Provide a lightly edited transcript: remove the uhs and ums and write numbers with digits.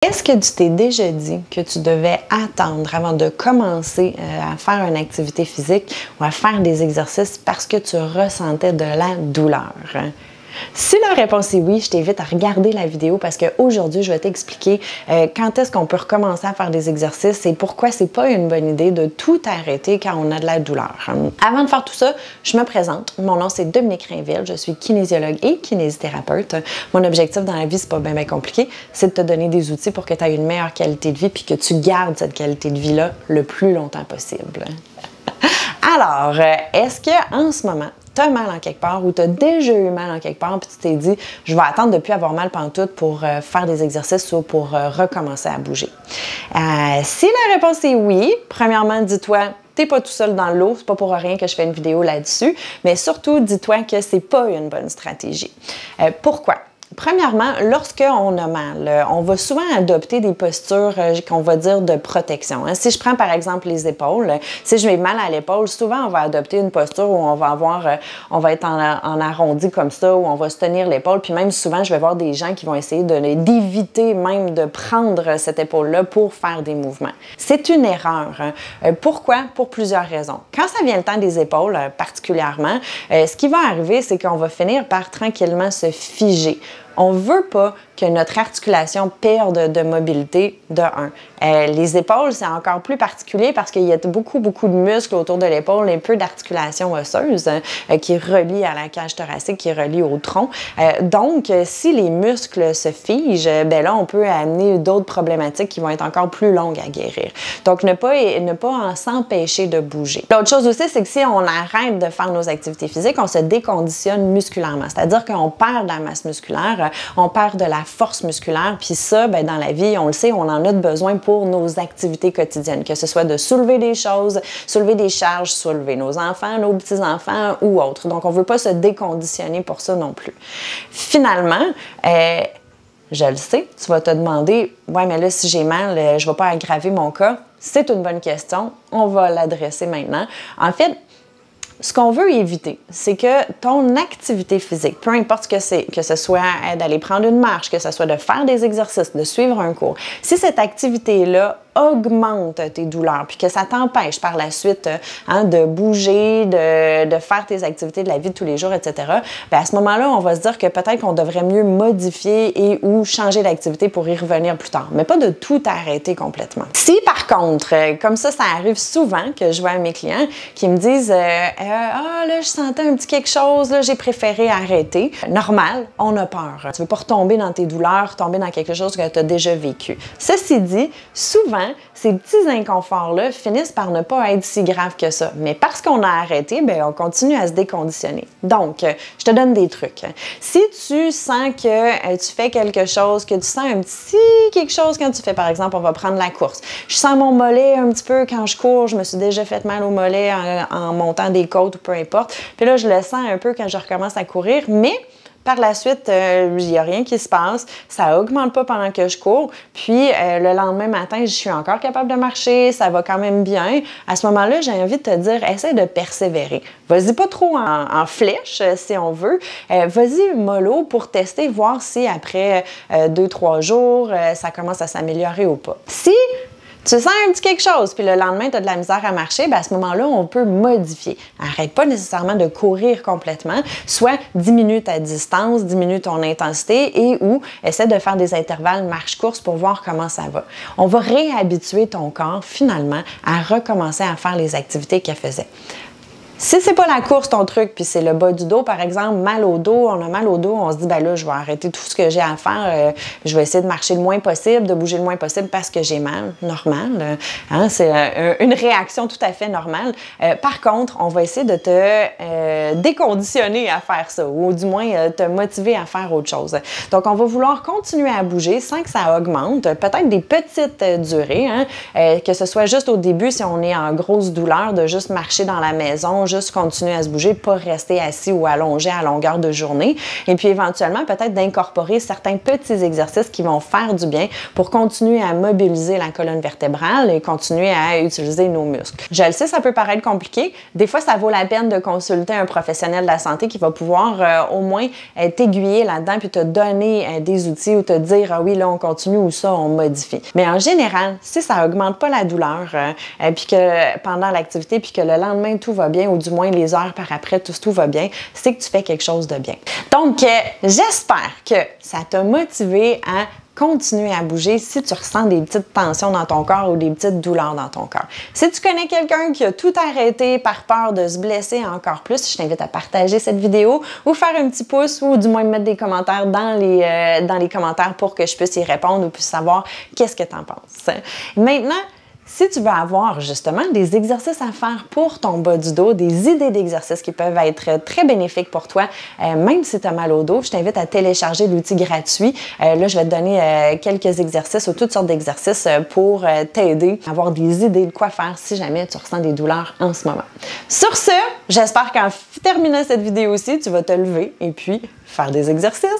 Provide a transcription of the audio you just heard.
Est-ce que tu t'es déjà dit que tu devais attendre avant de commencer à faire une activité physique ou à faire des exercices parce que tu ressentais de la douleur? Si la réponse est oui, je t'invite à regarder la vidéo parce qu'aujourd'hui, je vais t'expliquer quand est-ce qu'on peut recommencer à faire des exercices et pourquoi c'est pas une bonne idée de tout arrêter quand on a de la douleur. Avant de faire tout ça, je me présente. Mon nom, c'est Dominique Rainville. Je suis kinésiologue et kinésithérapeute. Mon objectif dans la vie, c'est pas bien compliqué, c'est de te donner des outils pour que tu aies une meilleure qualité de vie puis que tu gardes cette qualité de vie-là le plus longtemps possible. Alors, est-ce qu'en ce moment, tu as mal en quelque part ou tu as déjà eu mal en quelque part puis tu t'es dit « je vais attendre de ne plus avoir mal pantoute pour faire des exercices ou pour recommencer à bouger ». Si la réponse est oui, premièrement, dis-toi « t'es pas tout seul dans l'eau, c'est pas pour rien que je fais une vidéo là-dessus », mais surtout, dis-toi que c'est pas une bonne stratégie. Pourquoi? Premièrement, lorsqu'on a mal, on va souvent adopter des postures qu'on va dire de protection. Si je prends par exemple les épaules, si je vais mal à l'épaule, souvent on va adopter une posture où on va être en arrondi comme ça, où on va se tenir l'épaule, puis même souvent je vais voir des gens qui vont essayer d'éviter même de prendre cette épaule-là pour faire des mouvements. C'est une erreur. Pourquoi? Pour plusieurs raisons. Quand ça vient le temps des épaules particulièrement, ce qui va arriver, c'est qu'on va finir par tranquillement se figer. On ne veut pas que notre articulation perde de mobilité de 1. Les épaules, c'est encore plus particulier parce qu'il y a beaucoup de muscles autour de l'épaule et peu d'articulation osseuse qui relie à la cage thoracique, qui relie au tronc. Donc, si les muscles se figent, ben là, on peut amener d'autres problématiques qui vont être encore plus longues à guérir. Donc, ne pas s'empêcher de bouger. L'autre chose aussi, c'est que si on arrête de faire nos activités physiques, on se déconditionne musculairement. C'est-à-dire qu'on perd de la masse musculaire, on perd de la force musculaire, puis ça, ben, dans la vie, on le sait, on en a besoin pour nos activités quotidiennes, que ce soit de soulever des choses, soulever des charges, soulever nos enfants, nos petits-enfants ou autres. Donc, on ne veut pas se déconditionner pour ça non plus. Finalement, je le sais, tu vas te demander, « Ouais, mais là, si j'ai mal, je ne vais pas aggraver mon cas. » C'est une bonne question. On va l'adresser maintenant. En fait, ce qu'on veut éviter, c'est que ton activité physique, peu importe ce que c'est, que ce soit d'aller prendre une marche, que ce soit de faire des exercices, de suivre un cours, si cette activité-là augmente tes douleurs, puis que ça t'empêche par la suite de bouger, de faire tes activités de la vie de tous les jours, etc., bien à ce moment-là, on va se dire que peut-être qu'on devrait mieux modifier et ou changer d'activité pour y revenir plus tard, mais pas de tout arrêter complètement. Si par contre, comme ça arrive souvent que je vois à mes clients qui me disent « Ah là, je sentais un petit quelque chose, là, j'ai préféré arrêter », normal, on a peur. Tu veux pas retomber dans tes douleurs, tomber dans quelque chose que tu as déjà vécu. Ceci dit, souvent, ces petits inconforts-là finissent par ne pas être si graves que ça. Mais parce qu'on a arrêté, bien, on continue à se déconditionner. Donc, je te donne des trucs. Si tu sens que tu fais quelque chose, que tu sens un petit quelque chose quand tu fais, par exemple, on va prendre la course. Je sens mon mollet un petit peu quand je cours, je me suis déjà fait mal au mollet en montant des côtes ou peu importe. Puis là, je le sens un peu quand je recommence à courir, mais par la suite, il n'y a rien qui se passe, ça n'augmente pas pendant que je cours, puis le lendemain matin, je suis encore capable de marcher, ça va quand même bien. À ce moment-là, j'ai envie de te dire, essaie de persévérer. Vas-y pas trop en flèche, si on veut. Vas-y mollo pour tester, voir si après 2-3 jours, ça commence à s'améliorer ou pas. Si tu sens un petit quelque chose, puis le lendemain, tu as de la misère à marcher, bien à ce moment-là, on peut modifier. Arrête pas nécessairement de courir complètement, soit 10 minutes à distance, diminue ton intensité et ou essaie de faire des intervalles marche-course pour voir comment ça va. On va réhabituer ton corps finalement à recommencer à faire les activités qu'il faisait. Si c'est pas la course ton truc, puis c'est le bas du dos, par exemple, mal au dos, on a mal au dos, on se dit, ben là, je vais arrêter tout ce que j'ai à faire, je vais essayer de marcher le moins possible, de bouger le moins possible parce que j'ai mal, normal. C'est une réaction tout à fait normale. Par contre, on va essayer de te déconditionner à faire ça, ou du moins te motiver à faire autre chose. Donc, on va vouloir continuer à bouger sans que ça augmente, peut-être des petites durées, que ce soit juste au début, si on est en grosse douleur, de juste marcher dans la maison, juste continuer à se bouger, pas rester assis ou allongé à longueur de journée. Et puis éventuellement, peut-être d'incorporer certains petits exercices qui vont faire du bien pour continuer à mobiliser la colonne vertébrale et continuer à utiliser nos muscles. Je le sais, ça peut paraître compliqué. Des fois, ça vaut la peine de consulter un professionnel de la santé qui va pouvoir au moins t'aiguiller là-dedans puis te donner des outils ou te dire « Ah oui, là, on continue » ou « ça, on modifie ». Mais en général, si ça augmente pas la douleur puis que pendant l'activité puis que le lendemain, tout va bien ou du moins les heures par après, tout va bien, c'est que tu fais quelque chose de bien. Donc, j'espère que ça t'a motivé à continuer à bouger si tu ressens des petites tensions dans ton corps ou des petites douleurs dans ton corps. Si tu connais quelqu'un qui a tout arrêté par peur de se blesser encore plus, je t'invite à partager cette vidéo ou faire un petit pouce ou du moins mettre des commentaires dans les commentaires pour que je puisse y répondre ou puisse savoir qu'est-ce que tu en penses. Maintenant, si tu veux avoir justement des exercices à faire pour ton bas du dos, des idées d'exercices qui peuvent être très bénéfiques pour toi, même si tu as mal au dos, je t'invite à télécharger l'outil gratuit. Là, je vais te donner quelques exercices ou toutes sortes d'exercices pour t'aider à avoir des idées de quoi faire si jamais tu ressens des douleurs en ce moment. Sur ce, j'espère qu'en terminant cette vidéo-ci, tu vas te lever et puis faire des exercices.